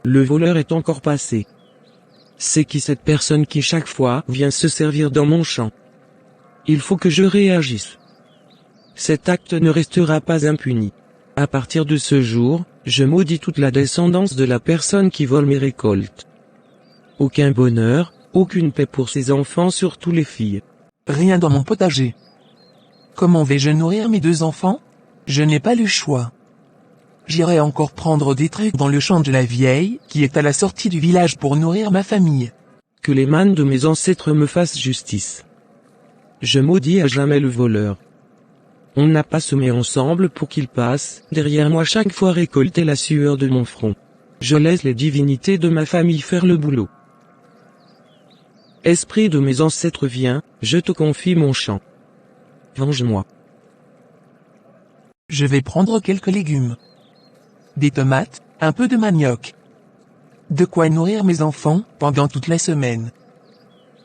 Le voleur est encore passé. C'est qui cette personne qui chaque fois vient se servir dans mon champ? Il faut que je réagisse. Cet acte ne restera pas impuni. À partir de ce jour, je maudis toute la descendance de la personne qui vole mes récoltes. Aucun bonheur, aucune paix pour ses enfants, surtout les filles. Rien dans mon potager. Comment vais-je nourrir mes 2 enfants? Je n'ai pas le choix. J'irai encore prendre des trucs dans le champ de la vieille, qui est à la sortie du village pour nourrir ma famille. Que les mânes de mes ancêtres me fassent justice. Je maudis à jamais le voleur. On n'a pas semé ensemble pour qu'il passe, derrière moi chaque fois récolter la sueur de mon front. Je laisse les divinités de ma famille faire le boulot. Esprit de mes ancêtres viens, je te confie mon champ. Venge-moi. Je vais prendre quelques légumes. Des tomates, un peu de manioc. De quoi nourrir mes enfants, pendant toute la semaine.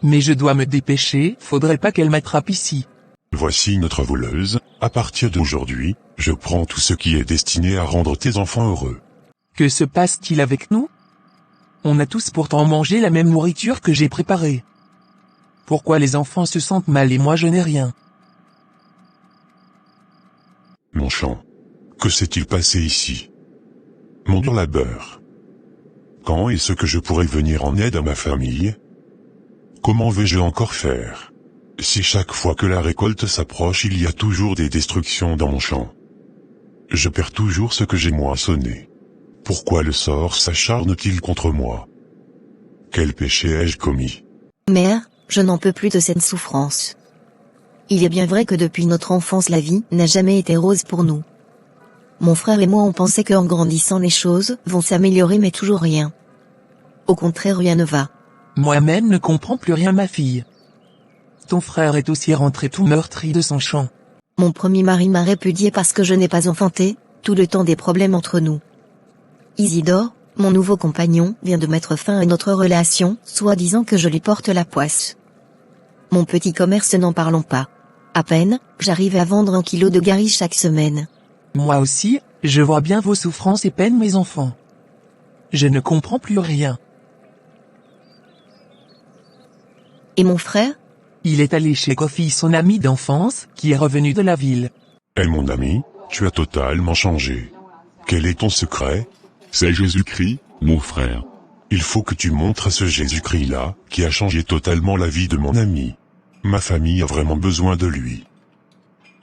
Mais je dois me dépêcher, faudrait pas qu'elle m'attrape ici. Voici notre voleuse, à partir d'aujourd'hui, je prends tout ce qui est destiné à rendre tes enfants heureux. Que se passe-t-il avec nous? On a tous pourtant mangé la même nourriture que j'ai préparée. Pourquoi les enfants se sentent mal et moi je n'ai rien? Mon champ. Que s'est-il passé ici? Mon dur labeur. Quand est-ce que je pourrai venir en aide à ma famille? Comment vais-je encore faire? Si chaque fois que la récolte s'approche il y a toujours des destructions dans mon champ. Je perds toujours ce que j'ai moissonné. Pourquoi le sort s'acharne-t-il contre moi? Quel péché ai-je commis? Mère, je n'en peux plus de cette souffrance. Il est bien vrai que depuis notre enfance la vie n'a jamais été rose pour nous. Mon frère et moi on pensait qu'en grandissant les choses vont s'améliorer mais toujours rien. Au contraire rien ne va. Moi-même ne comprends plus rien ma fille. Ton frère est aussi rentré tout meurtri de son champ. Mon premier mari m'a répudié parce que je n'ai pas enfanté, tout le temps des problèmes entre nous. Isidore, mon nouveau compagnon, vient de mettre fin à notre relation, soi-disant que je lui porte la poisse. Mon petit commerce n'en parlons pas. À peine, j'arrive à vendre 1 kilo de gari chaque semaine. Moi aussi, je vois bien vos souffrances et peines mes enfants. Je ne comprends plus rien. Et mon frère? Il est allé chez Kofi, son ami d'enfance, qui est revenu de la ville. Eh mon ami, tu as totalement changé. Quel est ton secret? C'est Jésus-Christ, mon frère. Il faut que tu montres ce Jésus-Christ-là, qui a changé totalement la vie de mon ami. Ma famille a vraiment besoin de lui.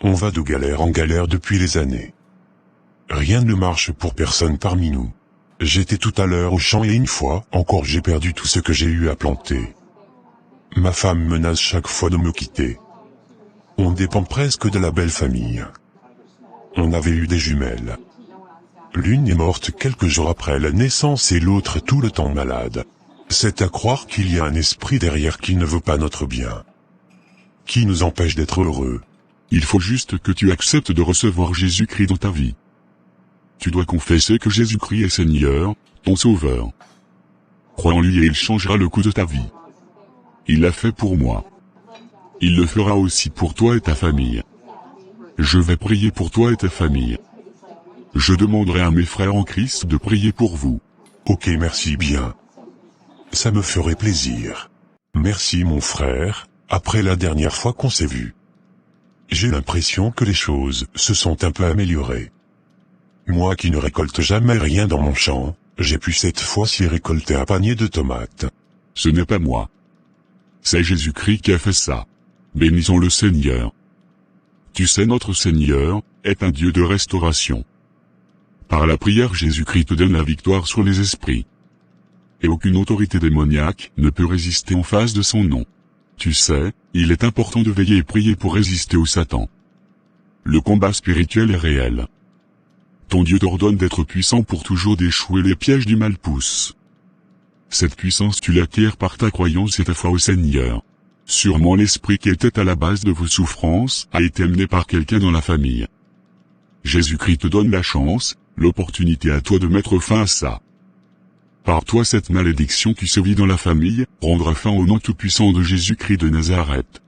On va de galère en galère depuis les années. Rien ne marche pour personne parmi nous. J'étais tout à l'heure au champ et une fois encore j'ai perdu tout ce que j'ai eu à planter. Ma femme menace chaque fois de me quitter. On dépend presque de la belle famille. On avait eu des jumelles. L'une est morte quelques jours après la naissance et l'autre tout le temps malade. C'est à croire qu'il y a un esprit derrière qui ne veut pas notre bien. Qui nous empêche d'être heureux. Il faut juste que tu acceptes de recevoir Jésus-Christ dans ta vie. Tu dois confesser que Jésus-Christ est Seigneur, ton Sauveur. Crois en lui et il changera le cours de ta vie. Il l'a fait pour moi. Il le fera aussi pour toi et ta famille. Je vais prier pour toi et ta famille. Je demanderai à mes frères en Christ de prier pour vous. Ok, merci bien. Ça me ferait plaisir. Merci mon frère, après la dernière fois qu'on s'est vu. J'ai l'impression que les choses se sont un peu améliorées. Moi qui ne récolte jamais rien dans mon champ, j'ai pu cette fois-ci récolter un panier de tomates. Ce n'est pas moi. C'est Jésus-Christ qui a fait ça. Bénissons le Seigneur. Tu sais, notre Seigneur est un Dieu de restauration. Par la prière, Jésus-Christ te donne la victoire sur les esprits. Et aucune autorité démoniaque ne peut résister en face de son nom. Tu sais, il est important de veiller et prier pour résister au Satan. Le combat spirituel est réel. Ton Dieu t'ordonne d'être puissant pour toujours déchouer les pièges du mal pouce. Cette puissance tu l'acquiers par ta croyance et ta foi au Seigneur. Sûrement l'esprit qui était à la base de vos souffrances a été amené par quelqu'un dans la famille. Jésus-Christ te donne la chance, l'opportunité à toi de mettre fin à ça. Par toi cette malédiction qui sévit dans la famille, prendra fin au nom tout-puissant de Jésus-Christ de Nazareth.